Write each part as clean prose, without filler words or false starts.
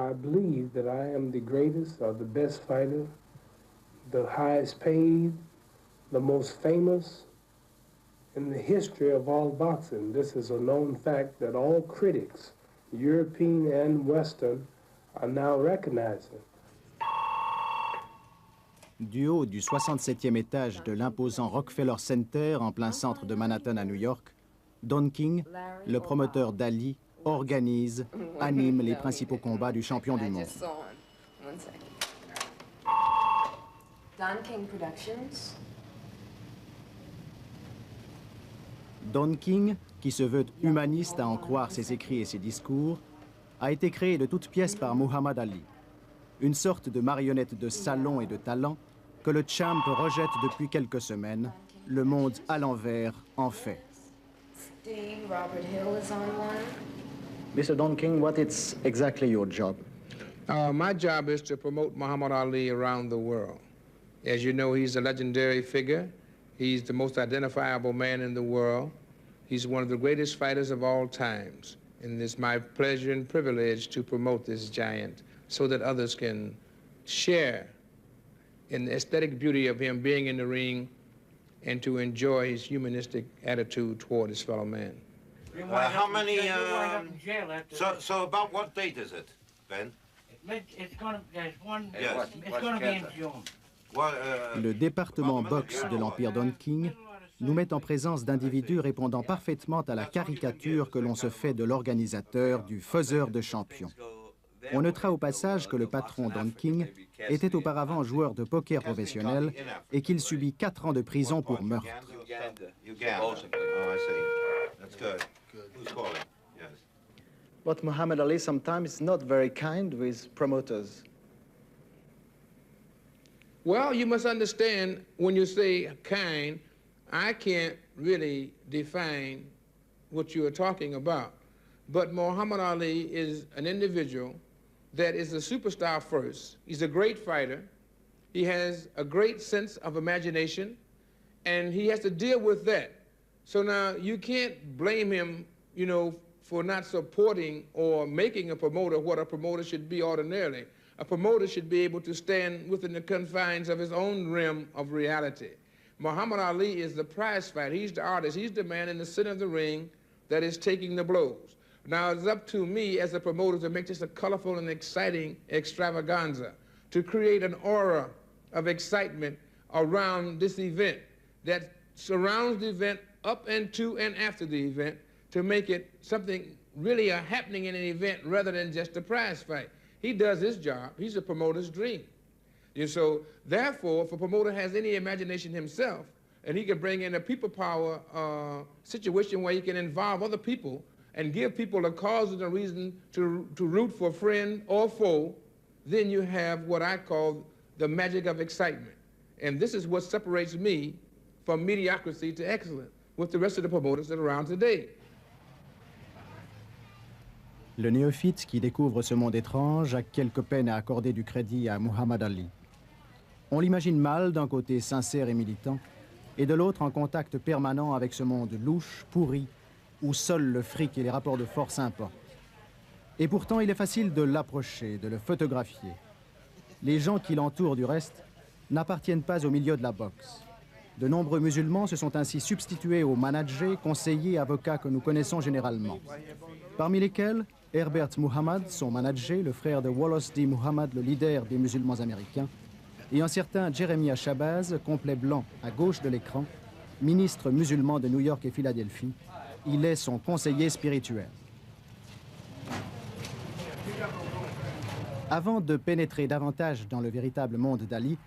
I believe that I am the greatest or the best fighter, the highest paid, the most famous in the history of all boxing. This is a known fact that all critics, European and Western, are now recognizing. Du haut du 67e étage de l'imposant Rockefeller Center en plein centre de Manhattan à New York, Don King, le promoteur d'Ali, organise, anime les principaux combats du champion du monde. Don King Productions. Don King, qui se veut humaniste à en croire ses écrits et ses discours, a été créé de toutes pièces par Muhammad Ali, une sorte de marionnette de salon et de talent que le champ rejette depuis quelques semaines, le monde à l'envers en fait. Steve Robert Hill is on one. Mr. Don King, what is exactly your job? My job is to promote Muhammad Ali around the world. As you know, he's a legendary figure. He's the most identifiable man in the world. He's one of the greatest fighters of all times. And it's my pleasure and privilege to promote this giant so that others can share in the aesthetic beauty of him being in the ring and to enjoy his humanistic attitude toward his fellow man. How many, so about what date is it, Ben? It's gonna, there's one, Yes. it's gonna be in June. Well, Le département boxe de l'Empire Don King nous met en présence d'individus répondant parfaitement à la caricature que l'on se fait de l'organisateur, du faiseur de champions. On notera au passage que le patron Don King était auparavant joueur de poker professionnel et qu'il subit 4 ans de prison pour meurtre. Uganda. Oh, I see. That's good. Who's calling? Yes. But Muhammad Ali sometimes is not very kind with promoters. Well, you must understand, when you say kind, I can't really define what you are talking about. But Muhammad Ali is an individual that is a superstar first. He's a great fighter. He has a great sense of imagination, and he has to deal with that. So now you can't blame him, you know, for not supporting or making a promoter what a promoter should be ordinarily. A promoter should be able to stand within the confines of his own realm of reality. Muhammad Ali is the prize fighter. He's the artist. He's the man in the center of the ring that is taking the blows. Now it's up to me as a promoter to make this a colorful and exciting extravaganza, to create an aura of excitement around this event that surrounds the event up and to and after the event, to make it something really a happening in an event rather than just a prize fight. He does his job. He's a promoter's dream. And so, therefore, if a promoter has any imagination himself, and he can bring in a people power situation where he can involve other people and give people a cause and a reason to root for friend or foe, then you have what I call the magic of excitement. And this is what separates me from mediocrity to excellence with the rest of the promoters that are around today. Le néophyte qui découvre ce monde étrange a quelque peine à accorder du crédit à Muhammad Ali. On l'imagine mal d'un côté sincère et militant, et de l'autre en contact permanent avec ce monde louche, pourri, où seul le fric et les rapports de force importent. Et pourtant, il est facile de l'approcher, de le photographier. Les gens qui l'entourent, du reste, n'appartiennent pas au milieu de la boxe. De nombreux musulmans se sont ainsi substitués aux managers, conseillers, avocats que nous connaissons généralement. Parmi lesquels, Herbert Muhammad, son manager, le frère de Wallace D. Muhammad, le leader des musulmans américains, et un certain Jeremiah Shabazz, complet blanc à gauche de l'écran, ministre musulman de New York et Philadelphie. Il est son conseiller spirituel. Avant de pénétrer davantage dans le véritable monde d'Ali,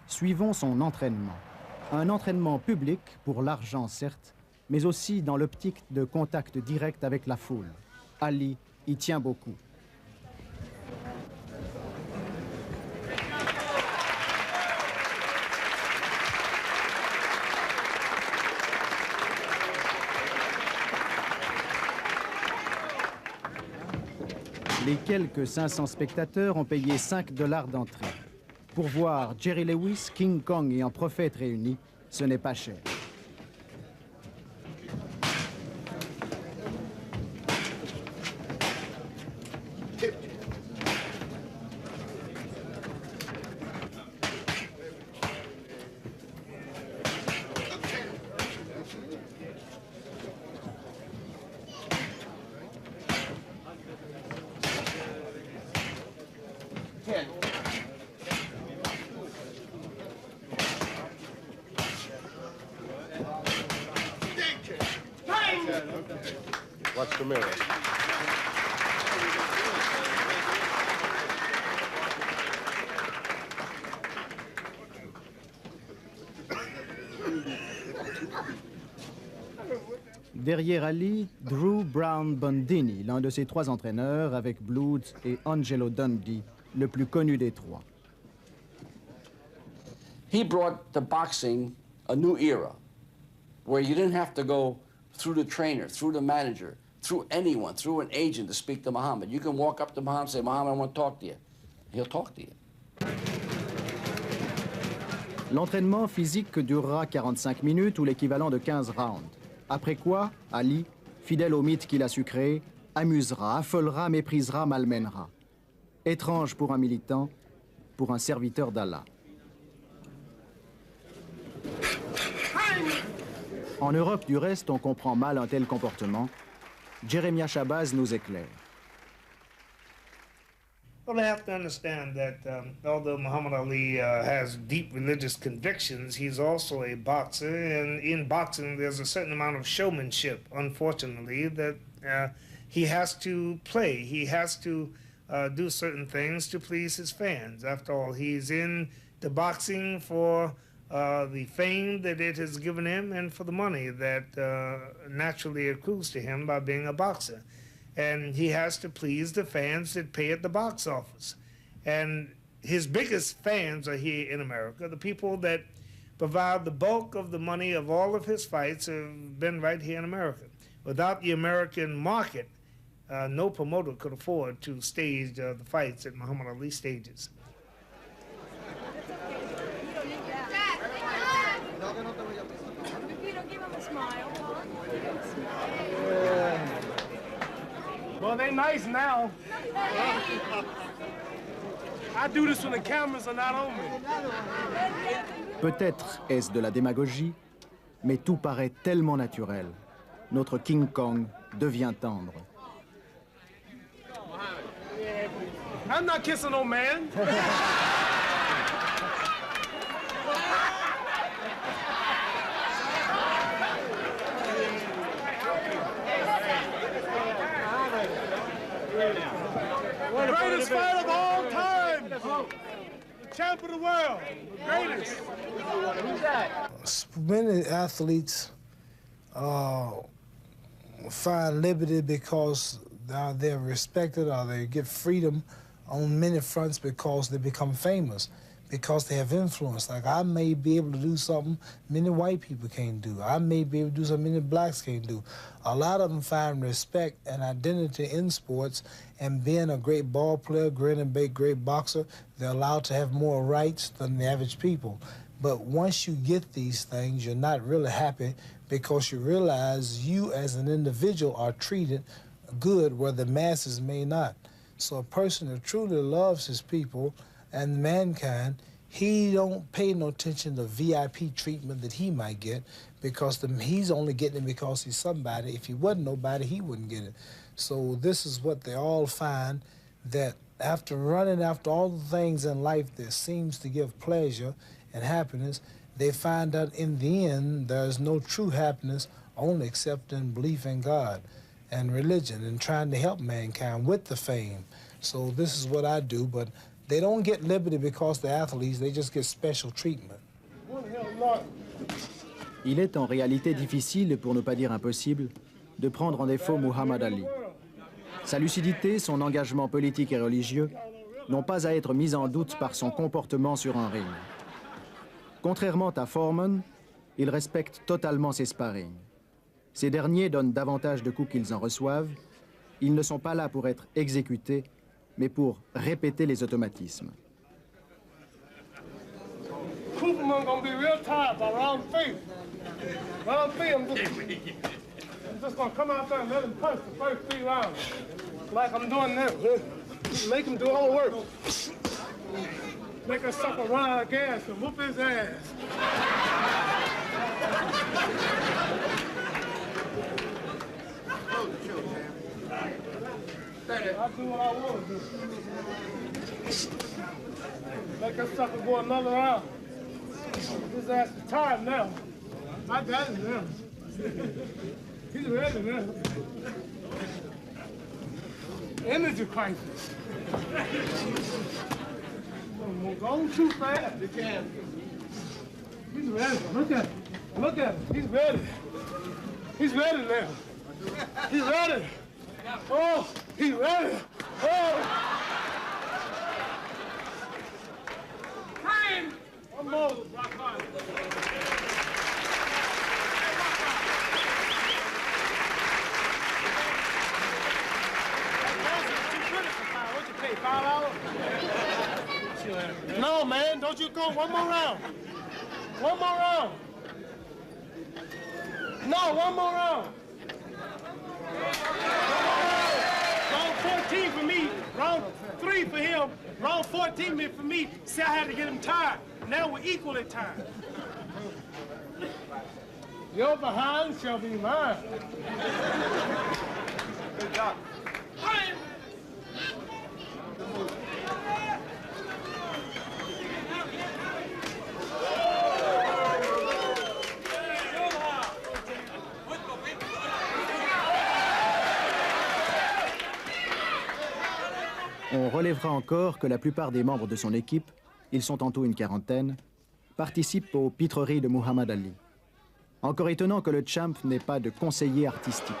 suivons son entraînement. Un entraînement public, pour l'argent certes, mais aussi dans l'optique de contact direct avec la foule. Ali y tient beaucoup. Les quelques 500 spectateurs ont payé $5 d'entrée. Pour voir Jerry Lewis, King Kong et un prophète réunis, ce n'est pas cher. Hit. Watch the mirror. Derrière Ali, Drew Brown Bondini, l'un de ses 3 entraîneurs, avec Bloods et Angelo Dundee, le plus connu des 3. He brought to boxing a new era where you didn't have to go through the trainer, through the manager, through anyone, through an agent to speak to Muhammad. You can walk up to Muhammad and say, Muhammad, I want to talk to you. He'll talk to you. L'entraînement physique durera 45 minutes ou l'équivalent de 15 rounds. Après quoi, Ali, fidèle au mythe qu'il a su créer, amusera, affolera, méprisera, malmènera. Étrange pour un militant, pour un serviteur d'Allah. En Europe, du reste, on comprend mal un tel comportement. Jeremiah Shabazz nous éclaire. Well, they have to understand that although Muhammad Ali has deep religious convictions, he's also a boxer, and in boxing there's a certain amount of showmanship, unfortunately, that he has to play. He has to do certain things to please his fans. After all, he's in the boxing for the fame that it has given him and for the money that naturally accrues to him by being a boxer. And he has to please the fans that pay at the box office. And his biggest fans are here in America. The people that provide the bulk of the money of all of his fights have been right here in America. Without the American market, no promoter could afford to stage the fights that Muhammad Ali stages. Well, they nice now. I do this when the cameras are not on me. Peut-être est-ce de la démagogie, mais tout paraît tellement naturel. Notre King Kong devient tendre. I'm not kissing no man. Greatest fight of all time. The champ of the world. The greatest. Who's that? Many athletes find liberty because they're respected or they get freedom on many fronts because they become famous, because they have influence. Like I may be able to do something many white people can't do. I may be able to do something many blacks can't do. A lot of them find respect and identity in sports, and being a great ball player, great boxer, they're allowed to have more rights than the average people. But once you get these things, you're not really happy because you realize you as an individual are treated good where the masses may not. So a person who truly loves his people and mankind, he don't pay no attention to VIP treatment that he might get because he's only getting it because he's somebody. If he wasn't nobody, he wouldn't get it. So this is what they all find, that after running after all the things in life that seems to give pleasure and happiness, they find out in the end there's no true happiness only except in belief in God and religion and trying to help mankind with the fame. So this is what I do, but they don't get liberty because they're athletes, they just get special treatment. Il est en réalité difficile, pour ne pas dire impossible, de prendre en défaut Muhammad Ali. Sa lucidité, son engagement politique et religieux n'ont pas à être mis en doute par son comportement sur un ring. Contrairement à Foreman, il respecte totalement ses sparring. Ces derniers donnent davantage de coups qu'ils en reçoivent. Ils ne sont pas là pour être exécutés, mais pour répéter les automatismes. Cooperman gonna be real tired by round 3. Round 3, I'm just gonna come out there and let him punch the first 3 rounds. Like I'm doing now. Make him do all the work. Make that sucker run out of gas and whoop his ass. I do what I want to do. Let that sucker go another round. His ass is tired now. I got him now. He's ready now. Energy crisis. Don't go too fast. You can't. He's ready. Look at him. Look at him. He's ready. He's ready now. He's ready. Oh, he's ready. Oh. Time. One more. Rock on. What you pay, $5? No, man, don't you go. One more round. One more round. No, one more round. Round 14 for me. Round 3 for him. Round 14 for me. See, I had to get him tired. Now we're equally tired. Your behind shall be mine. Good job. On relèvera encore que la plupart des membres de son équipe, ils sont en tout une quarantaine, participent aux pitreries de Muhammad Ali. Encore étonnant que le champ n'ait pas de conseiller artistique.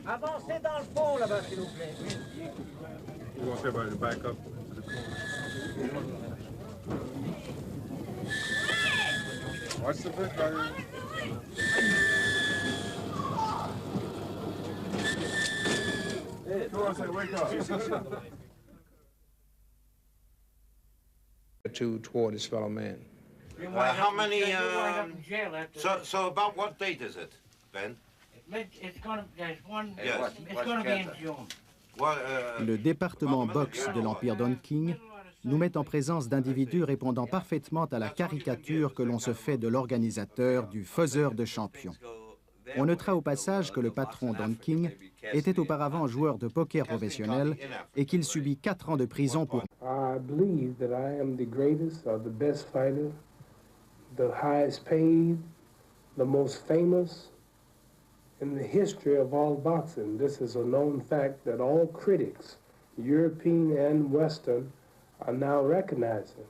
Avancez dans le fond, là-bas, s'il vous plaît. You want everybody to back up to the corner? Watch the bit, buddy. Hey, I say, wake up. Toward his fellow man. How many, so about what date is it, Ben? It's gonna, there's one, Yes. it's gonna be in June. Le département boxe de l'Empire Don King nous met en présence d'individus répondant parfaitement à la caricature que l'on se fait de l'organisateur, du faiseur de champions. On notera au passage que le patron Don King était auparavant joueur de poker professionnel et qu'il subit 4 ans de prison pour... I believe that I am the greatest or the best fighter, the highest paid, the most famous in the history of all boxing. This is a known fact that all critics, European and Western, are now recognizing.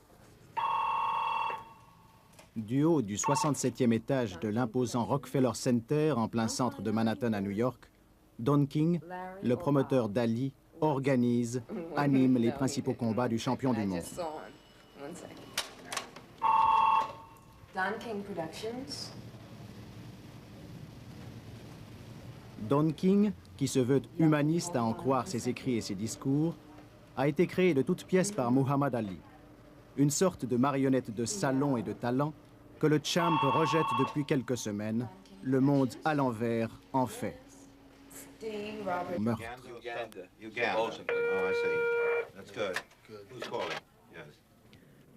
Du haut du 67e étage de l'imposant Rockefeller Center en plein centre de Manhattan à New York, Don King, le promoteur d'Ali, organise, anime les principaux combats du champion du monde. Don King Productions. Don King, qui se veut humaniste à en croire ses écrits et ses discours, a été créé de toutes pièces par Muhammad Ali, une sorte de marionnette de salon et de talent que le champ rejette depuis quelques semaines, le monde à l'envers en fait. Meurtre. Uganda. Oh, I see. That's good. Who's calling? Yes.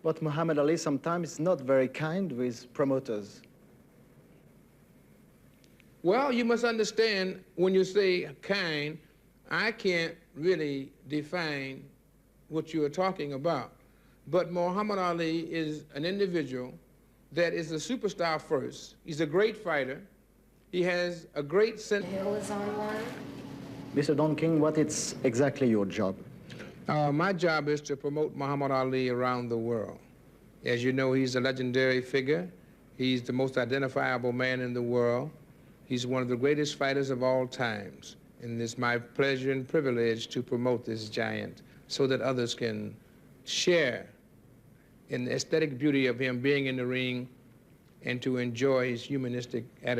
But Muhammad Ali sometimes is not very kind with promoters. Well, you must understand, when you say kind, I can't really define what you are talking about. But Muhammad Ali is an individual that is a superstar first. He's a great fighter. He has a great sense. Hill is on one. Mr. Don King, what is exactly your job? My job is to promote Muhammad Ali around the world. As you know, he's a legendary figure. He's the most identifiable man in the world. He's one of the greatest fighters of all times. And it's my pleasure and privilege to promote this giant so that others can share in the aesthetic beauty of him being in the ring and to enjoy his humanistic attitude.